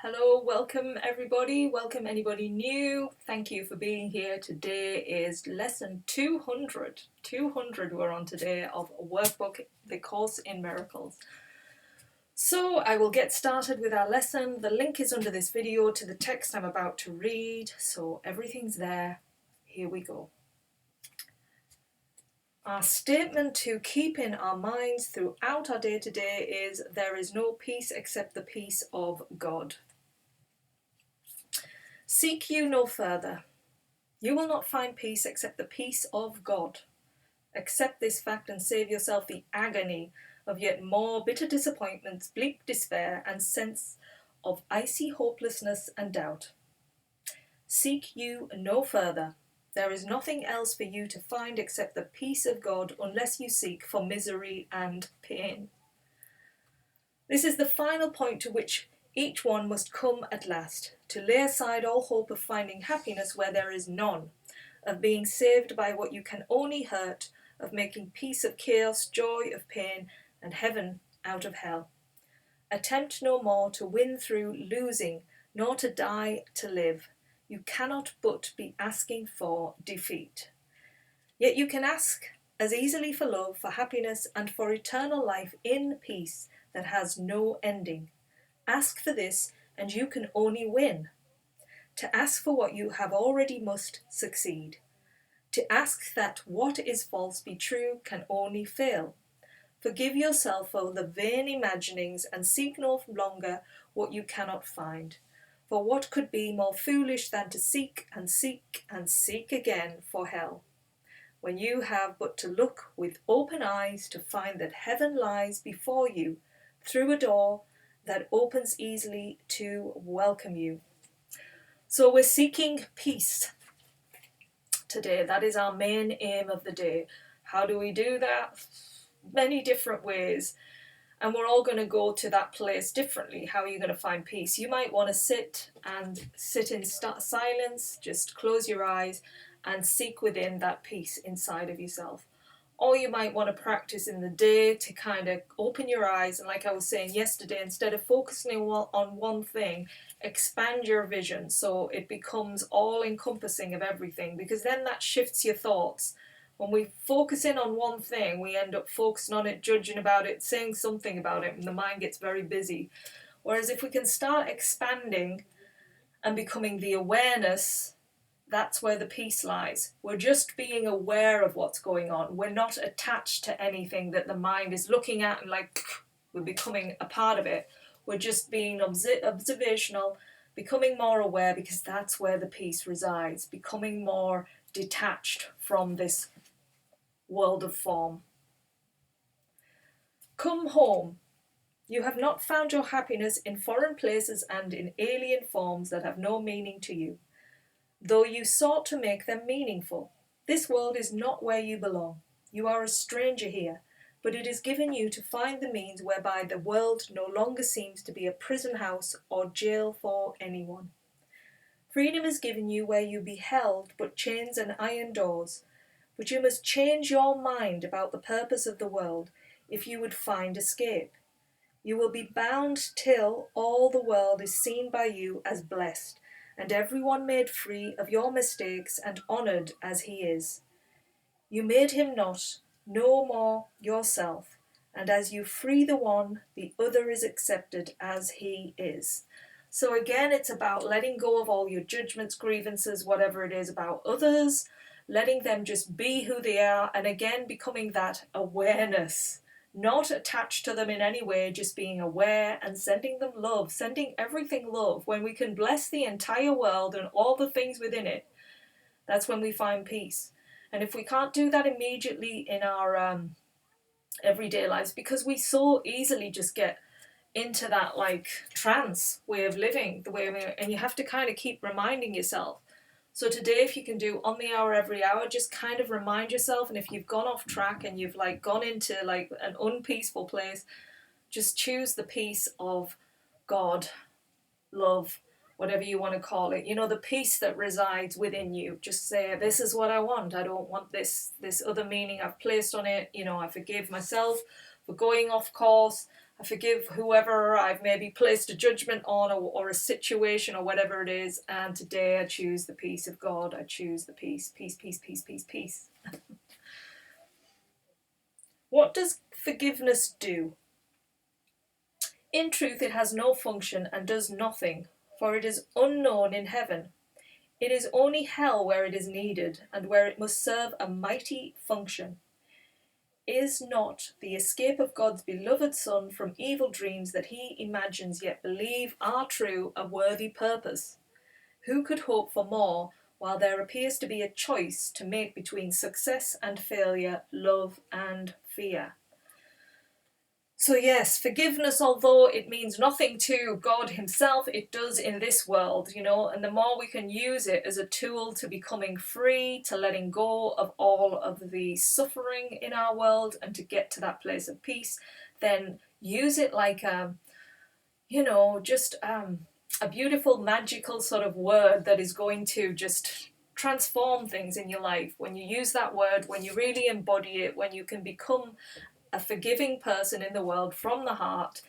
Hello, welcome everybody, welcome anybody new. Thank you for being here. Today is lesson 200. 200 we're on today of Workbook, the Course in Miracles. So I will get started with our lesson. The link is under this video to the text I'm about to read, so everything's there. Here we go. Our statement to keep in our minds throughout our day-to-day is there is no peace except the peace of God. Seek you no further. You will not find peace except the peace of God. Accept this fact and save yourself the agony of yet more bitter disappointments, bleak despair, and sense of icy hopelessness and doubt. Seek you no further. There is nothing else for you to find except the peace of God unless you seek for misery and pain. This is the final point to which each one must come at last, to lay aside all hope of finding happiness where there is none, of being saved by what you can only hurt, of making peace of chaos, joy of pain, and heaven out of hell. Attempt no more to win through losing, nor to die to live. You cannot but be asking for defeat. Yet you can ask as easily for love, for happiness, and for eternal life in peace that has no ending. Ask for this, and you can only win. To ask for what you have already must succeed. To ask that what is false be true can only fail. Forgive yourself for the vain imaginings and seek no longer what you cannot find. For what could be more foolish than to seek and seek and seek again for hell, when you have but to look with open eyes to find that heaven lies before you through a door that opens easily to welcome you. So we're seeking peace today. That is our main aim of the day. How do we do that? Many different ways. And we're all going to go to that place differently. How are you going to find peace? You might want to sit in silence, just close your eyes and seek within that peace inside of yourself. Or you might want to practice in the day to kind of open your eyes, and like I was saying yesterday, instead of focusing on one thing, expand your vision so it becomes all-encompassing of everything, because then that shifts your thoughts. When we focus in on one thing, we end up focusing on it, judging about it, saying something about it, and the mind gets very busy. Whereas if we can start expanding and becoming the awareness, that's where the peace lies. We're just being aware of what's going on. We're not attached to anything that the mind is looking at and like we're becoming a part of it. We're just being observational, becoming more aware, because that's where the peace resides, becoming more detached from this world of form. Come home. You have not found your happiness in foreign places and in alien forms that have no meaning to you, though you sought to make them meaningful. This world is not where you belong. You are a stranger here, but it is given you to find the means whereby the world no longer seems to be a prison house or jail for anyone. Freedom is given you where you be held but chains and iron doors, but you must change your mind about the purpose of the world if you would find escape. You will be bound till all the world is seen by you as blessed, and everyone made free of your mistakes and honoured as he is. You made him not, no more yourself, and as you free the one, the other is accepted as he is. So again, it's about letting go of all your judgments, grievances, whatever it is about others, letting them just be who they are, and again becoming that awareness, not attached to them in any way, just being aware and sending them love, sending everything love. When we can bless the entire world and all the things within it, that's when we find peace. And if we can't do that immediately in our everyday lives, because we so easily just get into that like trance way of living, and you have to kind of keep reminding yourself. So today, if you can do on the hour every hour, just kind of remind yourself. And if you've gone off track and you've like gone into like an unpeaceful place, just choose the peace of God, love, whatever you want to call it. You know, the peace that resides within you. Just say, this is what I want. I don't want this other meaning I've placed on it. You know, I forgive myself for going off course. I forgive whoever I've maybe placed a judgment on, or a situation or whatever it is. And today I choose the peace of God. I choose the peace, peace, peace, peace, peace, peace. What does forgiveness do? In truth, it has no function and does nothing, for it is unknown in heaven. It is only hell where it is needed, and where it must serve a mighty function. Is not the escape of God's beloved Son from evil dreams that he imagines yet believe are true a worthy purpose? Who could hope for more, while there appears to be a choice to make between success and failure, love and fear? So yes, forgiveness, although it means nothing to God himself, it does in this world, and the more we can use it as a tool to becoming free, to letting go of all of the suffering in our world and to get to that place of peace, then use it like just a beautiful magical sort of word that is going to just transform things in your life. When you use that word, when you really embody it, when you can become a forgiving person in the world from the heart,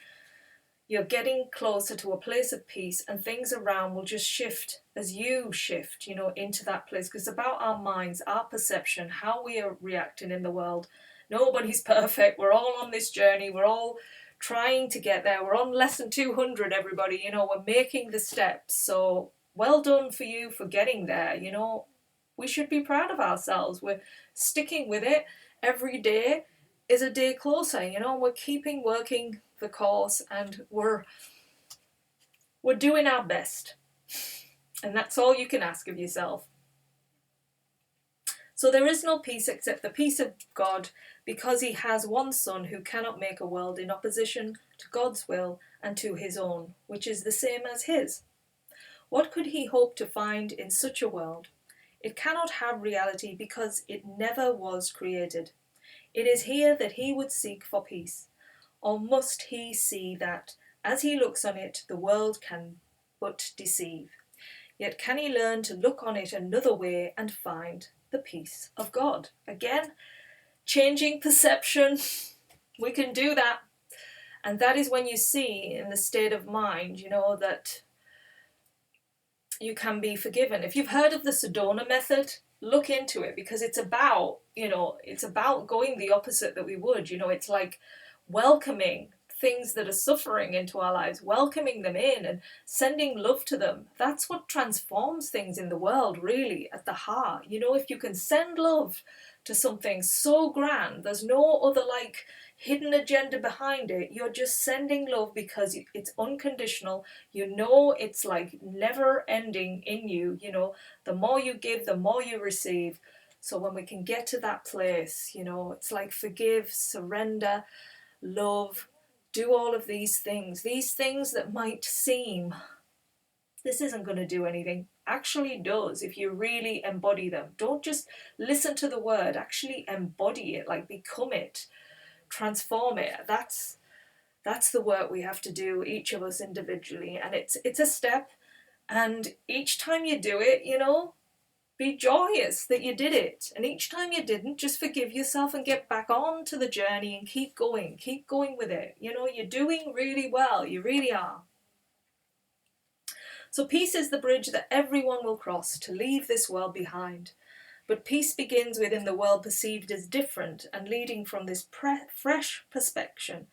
you're getting closer to a place of peace, and things around will just shift as you shift, into that place. Because it's about our minds, our perception, how we are reacting in the world. Nobody's perfect. We're all on this journey. We're all trying to get there. We're on lesson 200, everybody. We're making the steps. So well done for you for getting there. We should be proud of ourselves. We're sticking with it every day. Is a day closer, we're keeping working the course, and we're doing our best. And that's all you can ask of yourself. So there is no peace except the peace of God, because he has one Son who cannot make a world in opposition to God's will and to his own, which is the same as his. What could he hope to find in such a world? It cannot have reality because it never was created. It is here that he would seek for peace. Or must he see that, as he looks on it, the world can but deceive? Yet can he learn to look on it another way and find the peace of God? Again, changing perception. We can do that. And that is when you see in the state of mind, that you can be forgiven. If you've heard of the Sedona method, look into it, because it's about going the opposite that we would. It's like welcoming things that are suffering into our lives, welcoming them in and sending love to them. That's what transforms things in the world, really, at the heart. If you can send love to something so grand, there's no other hidden agenda behind it. You're just sending love because it's unconditional. It's never ending in you. The more you give, the more you receive. So when we can get to that place, it's like forgive, surrender, love, do all of these things that might seem this isn't going to do anything, actually does if you really embody them. Don't just listen to the word, actually embody it, become it, transform it. That's the work we have to do, each of us individually, and it's a step. And each time you do it, be joyous that you did it. And each time you didn't, just forgive yourself and get back on to the journey and keep going with it. You're doing really well, you really are. So peace is the bridge that everyone will cross to leave this world behind. But peace begins within the world perceived as different and leading from this fresh perception,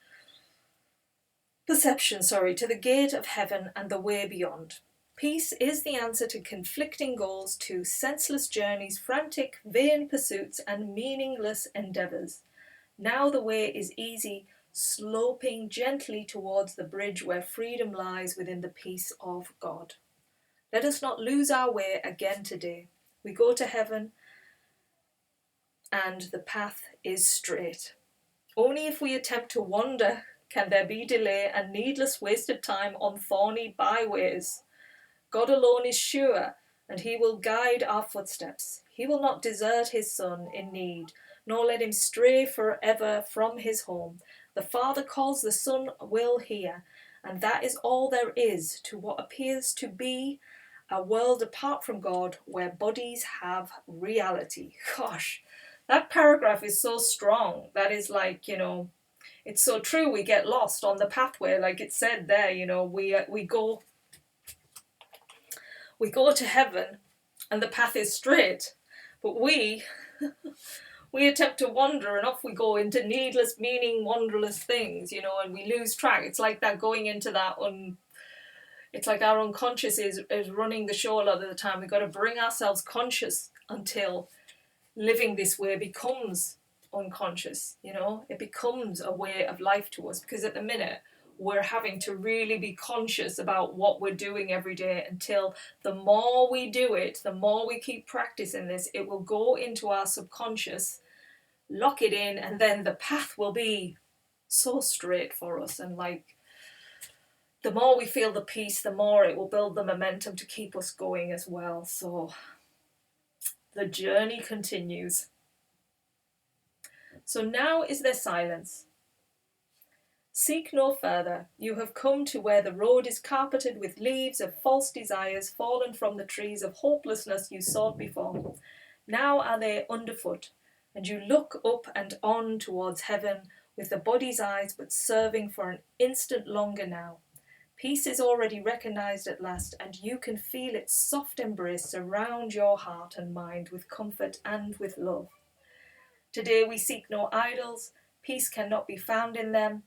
to the gate of heaven and the way beyond. Peace is the answer to conflicting goals, to senseless journeys, frantic, vain pursuits, and meaningless endeavours. Now the way is easy, sloping gently towards the bridge where freedom lies within the peace of God. Let us not lose our way again today. We go to heaven, and the path is straight. Only if we attempt to wander can there be delay and needless wasted time on thorny byways. God alone is sure, and he will guide our footsteps. He will not desert his Son in need, nor let him stray forever from his home. The Father calls, the Son will hear, and that is all there is to what appears to be a world apart from God, where bodies have reality. Gosh, that paragraph is so strong. That is It's so true, we get lost on the pathway, like it said there, you know, we go to heaven and the path is straight, but we attempt to wander, and off we go into needless, meaning, wonderless things, you know, and we lose track. It's like that going into that it's like our unconscious is running the show a lot of the time. We've got to bring ourselves conscious until living this way becomes unconscious, you know. It becomes a way of life to us, because at the minute we're having to really be conscious about what we're doing every day, until the more we do it, the more we keep practicing this, it will go into our subconscious, lock it in, and then the path will be so straight for us. And like, the more we feel the peace, the more it will build the momentum to keep us going as well. So the journey continues. So now is there silence. Seek no further. You have come to where the road is carpeted with leaves of false desires fallen from the trees of hopelessness you sought before. Now are they underfoot, and you look up and on towards heaven with the body's eyes but serving for an instant longer now. Peace is already recognized at last, and you can feel its soft embrace surround your heart and mind with comfort and with love. Today we seek no idols. Peace cannot be found in them.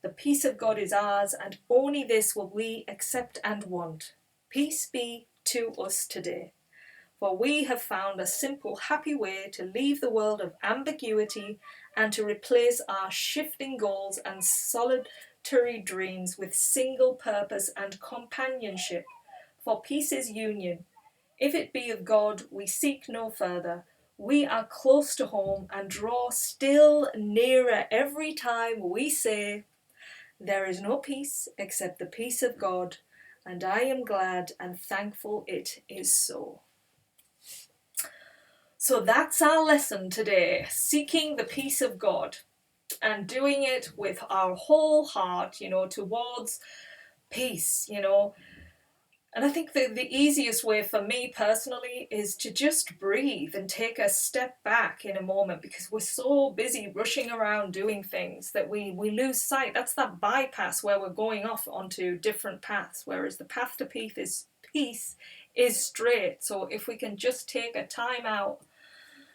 The peace of God is ours, and only this will we accept and want. Peace be to us today. For we have found a simple, happy way to leave the world of ambiguity and to replace our shifting goals and solitary dreams with single purpose and companionship. For peace is union. If it be of God, we seek no further. We are close to home and draw still nearer every time we say, there is no peace except the peace of God, and I am glad and thankful it is so. So that's our lesson today, seeking the peace of God and doing it with our whole heart, you know, towards peace, you know. And I think the easiest way for me personally is to just breathe and take a step back in a moment, because we're so busy rushing around doing things that we lose sight. That's that bypass where we're going off onto different paths, whereas the path to peace is straight. So if we can just take a time out,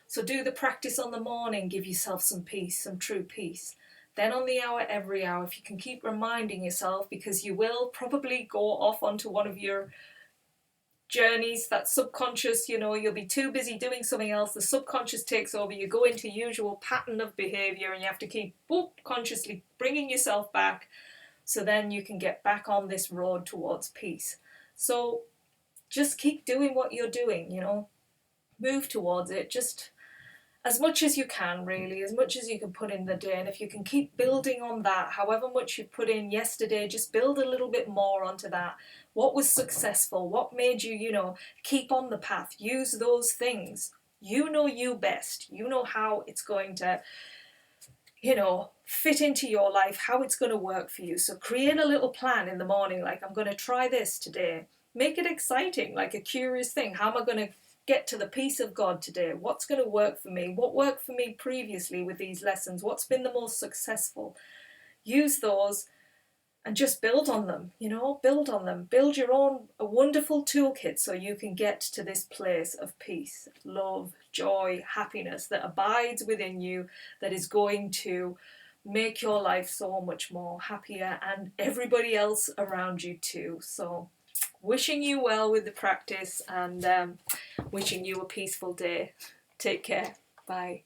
so do the practice on the morning, give yourself some peace, some true peace. Then on the hour, every hour, if you can keep reminding yourself, because you will probably go off onto one of your journeys, that subconscious, you know, you'll be too busy doing something else, the subconscious takes over, you go into usual pattern of behaviour, and you have to keep consciously bringing yourself back, so then you can get back on this road towards peace. So just keep doing what you're doing, you know, move towards it, just as much as you can, really, as much as you can put in the day. And if you can keep building on that, however much you put in yesterday, just build a little bit more onto that. What was successful? What made you, you know, keep on the path? Use those things. You know you best. You know how it's going to, you know, fit into your life, how it's going to work for you. So create a little plan in the morning, like, I'm going to try this today. Make it exciting, like a curious thing. How am I going to get to the peace of God today? What's going to work for me? What worked for me previously with these lessons? What's been the most successful? Use those and just build on them, you know, build on them. Build your own a wonderful toolkit so you can get to this place of peace, love, joy, happiness that abides within you, that is going to make your life so much more happier, and everybody else around you too. So wishing you well with the practice, and wishing you a peaceful day. Take care. Bye.